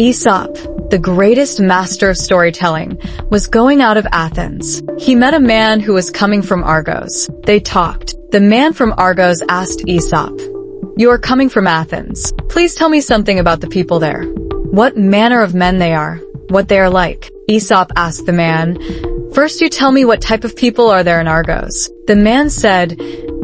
Aesop, the greatest master of storytelling, was going out of Athens. He met a man who was coming from Argos. They talked. The man from Argos asked Aesop, "You are coming from Athens. Please tell me something about the people there. What manner of men they are, what they are like." Aesop asked the man, "First you tell me what type of people are there in Argos." The man said,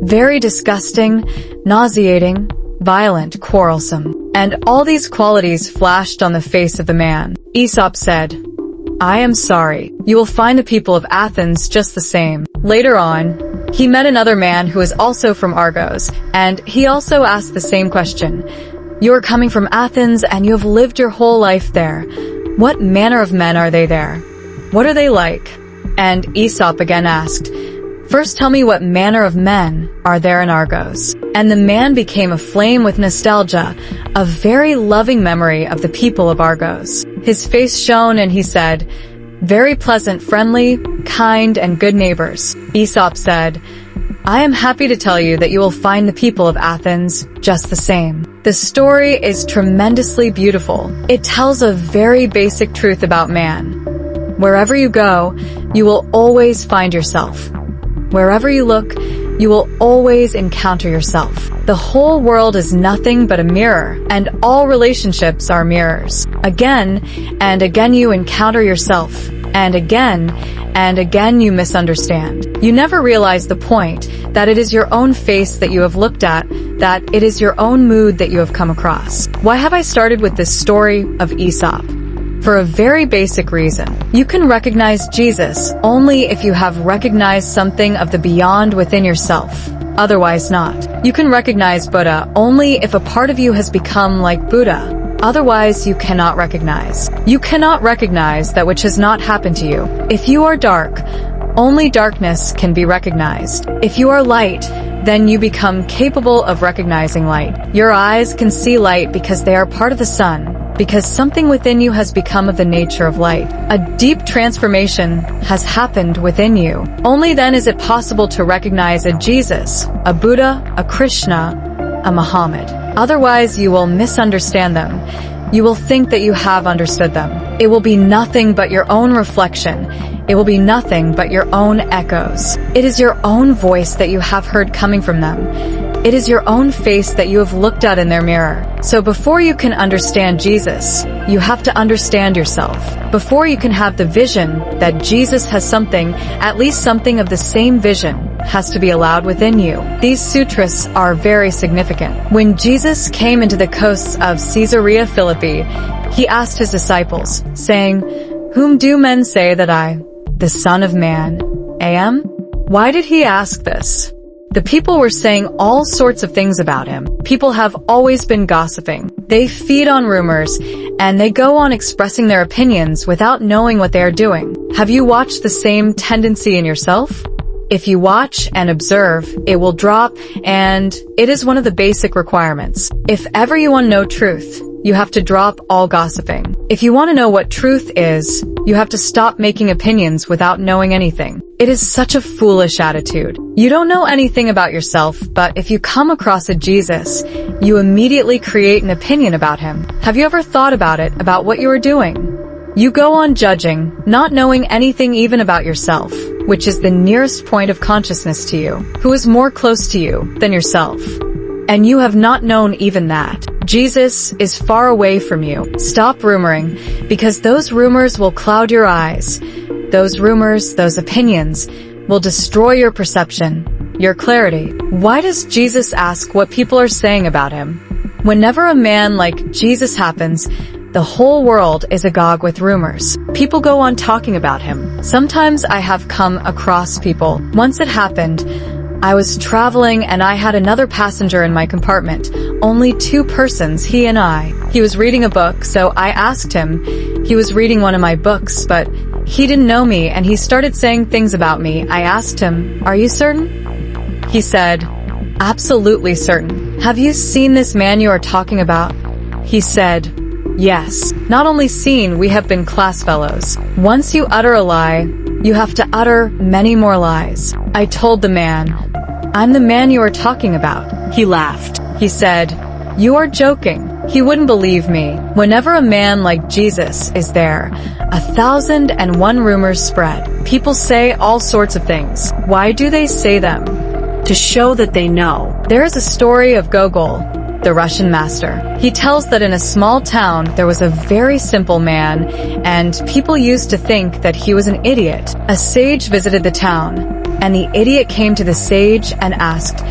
"Very disgusting, nauseating, violent, quarrelsome." And all these qualities flashed on the face of the man. Aesop said, "I am sorry. You will find the people of Athens just the same." Later on, he met another man who was also from Argos, and he also asked the same question. "You are coming from Athens and you have lived your whole life there. What manner of men are they there? What are they like?" And Aesop again asked, "First tell me what manner of men are there in Argos." And the man became aflame with nostalgia, a very loving memory of the people of Argos. His face shone and he said, "Very pleasant, friendly, kind, and good neighbors." Aesop said, "I am happy to tell you that you will find the people of Athens just the same." The story is tremendously beautiful. It tells a very basic truth about man. Wherever you go, you will always find yourself. Wherever you look, you will always encounter yourself. The whole world is nothing but a mirror, and all relationships are mirrors. Again and again you encounter yourself, and again you misunderstand. You never realize the point that it is your own face that you have looked at, that it is your own mood that you have come across. Why have I started with this story of Aesop? For a very basic reason. You can recognize Jesus only if you have recognized something of the beyond within yourself. Otherwise not. You can recognize Buddha only if a part of you has become like Buddha. Otherwise you cannot recognize. You cannot recognize that which has not happened to you. If you are dark, only darkness can be recognized. If you are light, then you become capable of recognizing light. Your eyes can see light because they are part of the sun, because something within you has become of the nature of light. A deep transformation has happened within you. Only then is it possible to recognize a Jesus, a Buddha, a Krishna, a Muhammad. Otherwise, you will misunderstand them. You will think that you have understood them. It will be nothing but your own reflection. It will be nothing but your own echoes. It is your own voice that you have heard coming from them. It is your own face that you have looked at in their mirror. So before you can understand Jesus, you have to understand yourself. Before you can have the vision that Jesus has something, at least something of the same vision, has to be allowed within you. These sutras are very significant. When Jesus came into the coasts of Caesarea Philippi, he asked his disciples, saying, "Whom do men say that I, the Son of Man, am?" Why did he ask this? The people were saying all sorts of things about him. People have always been gossiping. They feed on rumors, and they go on expressing their opinions without knowing what they are doing. Have you watched the same tendency in yourself? If you watch and observe, it will drop, and it is one of the basic requirements. If ever you want to know truth, you have to drop all gossiping. If you want to know what truth is, you have to stop making opinions without knowing anything. It is such a foolish attitude. You don't know anything about yourself, but if you come across a Jesus, you immediately create an opinion about him. Have you ever thought about it, about what you are doing? You go on judging, not knowing anything even about yourself, which is the nearest point of consciousness to you, who is more close to you than yourself. And you have not known even that. Jesus is far away from you. Stop rumoring, because those rumors will cloud your eyes. Those rumors, those opinions, will destroy your perception, your clarity. Why does Jesus ask what people are saying about him? Whenever a man like Jesus happens, the whole world is agog with rumors. People go on talking about him. Sometimes I have come across people. Once it happened, I was traveling and I had another passenger in my compartment. Only 2 persons, he and I. He was reading a book, so I asked him. He was reading one of my books, but he didn't know me and he started saying things about me. I asked him, "Are you certain?" He said, "Absolutely certain." "Have you seen this man you are talking about?" He said, "Yes." Not only seen, we have been class fellows. Once you utter a lie, you have to utter many more lies. I told the man, "I'm the man you are talking about." He laughed. He said, "You are joking." He wouldn't believe me. Whenever a man like Jesus is there, 1,001 rumors spread. People say all sorts of things. Why do they say them? To show that they know. There is a story of Gogol, the Russian master. He tells that in a small town there was a very simple man, and people used to think that he was an idiot. A sage visited the town, and the idiot came to the sage and asked,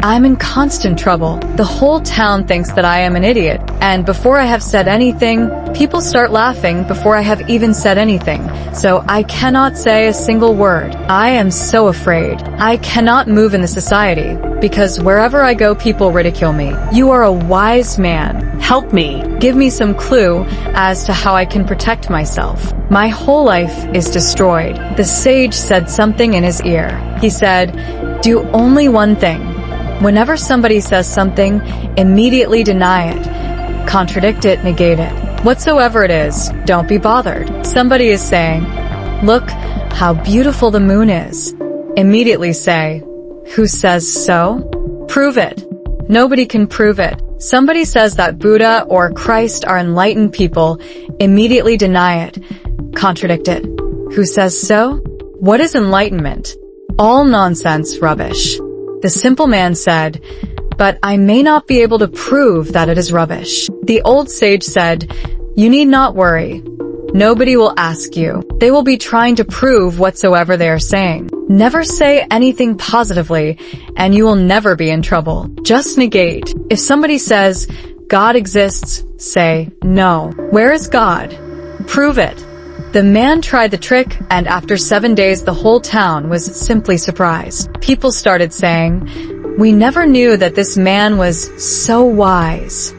"I'm in constant trouble. The whole town thinks that I am an idiot, and before I have said anything, people start laughing before I have even said anything, so I cannot say a single word. I am so afraid. I cannot move in the society, because wherever I go people ridicule me. You are a wise man. Help me. Give me some clue as to how I can protect myself. My whole life is destroyed." The sage said something in his ear. He said, "Do only one thing. Whenever somebody says something, immediately deny it. Contradict it, negate it. Whatsoever it is, don't be bothered. Somebody is saying, 'Look how beautiful the moon is.' Immediately say, 'Who says so?' Prove it. Nobody can prove it. Somebody says that Buddha or Christ are enlightened people, immediately deny it. Contradict it. Who says so? What is enlightenment? All nonsense, rubbish." The simple man said, "But I may not be able to prove that it is rubbish." The old sage said, "You need not worry. Nobody will ask you. They will be trying to prove whatsoever they are saying. Never say anything positively, and you will never be in trouble. Just negate. If somebody says, 'God exists,' say, 'No. Where is God?' Prove it." The man tried the trick, and after 7 days the whole town was simply surprised. People started saying, "We never knew that this man was so wise."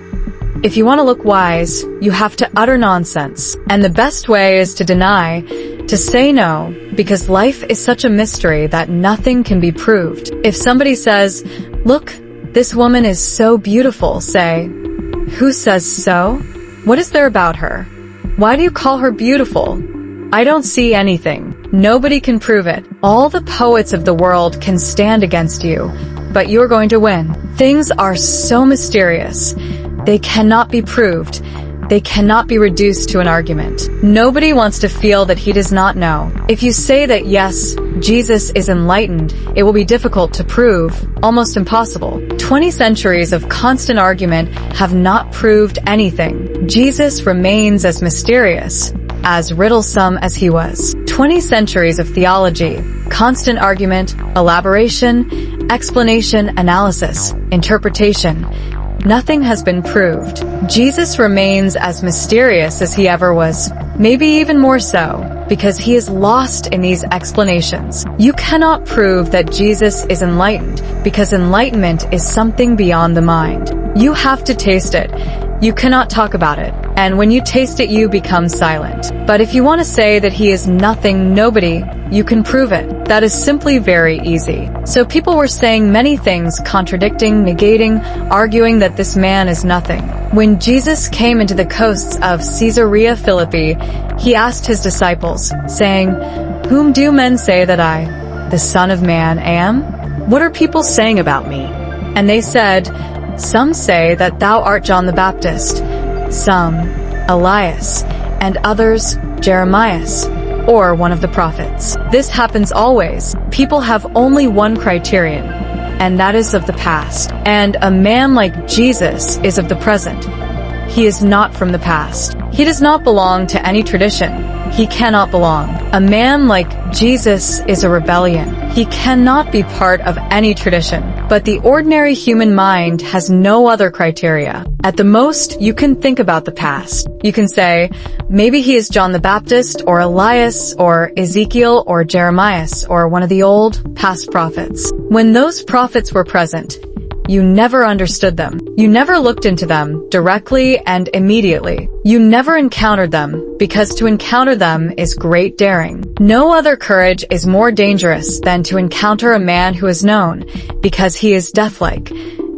If you want to look wise, you have to utter nonsense. And the best way is to deny, to say no, because life is such a mystery that nothing can be proved. If somebody says, "Look, this woman is so beautiful," say, "Who says so? What is there about her? Why do you call her beautiful? I don't see anything." Nobody can prove it. All the poets of the world can stand against you, but you're going to win. Things are so mysterious. They cannot be proved. They cannot be reduced to an argument. Nobody wants to feel that he does not know. If you say that yes, Jesus is enlightened, it will be difficult to prove, almost impossible. 20 centuries of constant argument have not proved anything. Jesus remains as mysterious, as riddlesome as he was. 20 centuries of theology, constant argument, elaboration, explanation, analysis, interpretation. Nothing has been proved. Jesus remains as mysterious as he ever was, maybe even more so, because he is lost in these explanations. You cannot prove that Jesus is enlightened, because enlightenment is something beyond the mind. You have to taste it. You cannot talk about it. And when you taste it, you become silent. But if you want to say that he is nothing, nobody, you can prove it. That is simply very easy. So people were saying many things, contradicting, negating, arguing that this man is nothing. When Jesus came into the coasts of Caesarea Philippi, he asked his disciples, saying, "Whom do men say that I, the Son of Man, am? What are people saying about me?" And they said, "Some say that thou art John the Baptist, some Elias, and others Jeremias, or one of the prophets." This happens always. People have only one criterion, and that is of the past. And a man like Jesus is of the present. He is not from the past. He does not belong to any tradition. He cannot belong. A man like Jesus is a rebellion. He cannot be part of any tradition. But the ordinary human mind has no other criteria. At the most, you can think about the past. You can say, maybe he is John the Baptist, or Elias, or Ezekiel, or Jeremias, or one of the old, past prophets. When those prophets were present, you never understood them. You never looked into them directly and immediately. You never encountered them, because to encounter them is great daring. No other courage is more dangerous than to encounter a man who is known, because he is deathlike.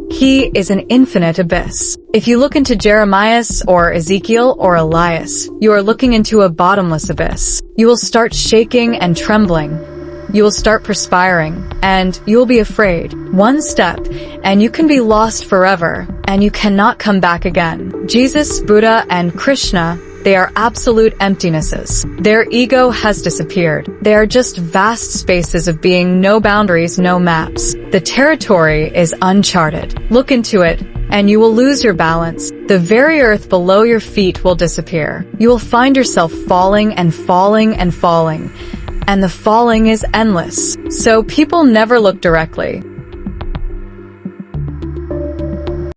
He is an infinite abyss. If you look into Jeremias or Ezekiel or Elias, you are looking into a bottomless abyss. You will start shaking and trembling. you will start perspiring, and you will be afraid. One step, and you can be lost forever, and you cannot come back again. Jesus, Buddha, and Krishna, they are absolute emptinesses. Their ego has disappeared. They are just vast spaces of being, no boundaries, no maps. The territory is uncharted. Look into it, and you will lose your balance. The very earth below your feet will disappear. You will find yourself falling and falling and falling. And the falling is endless. So people never look directly.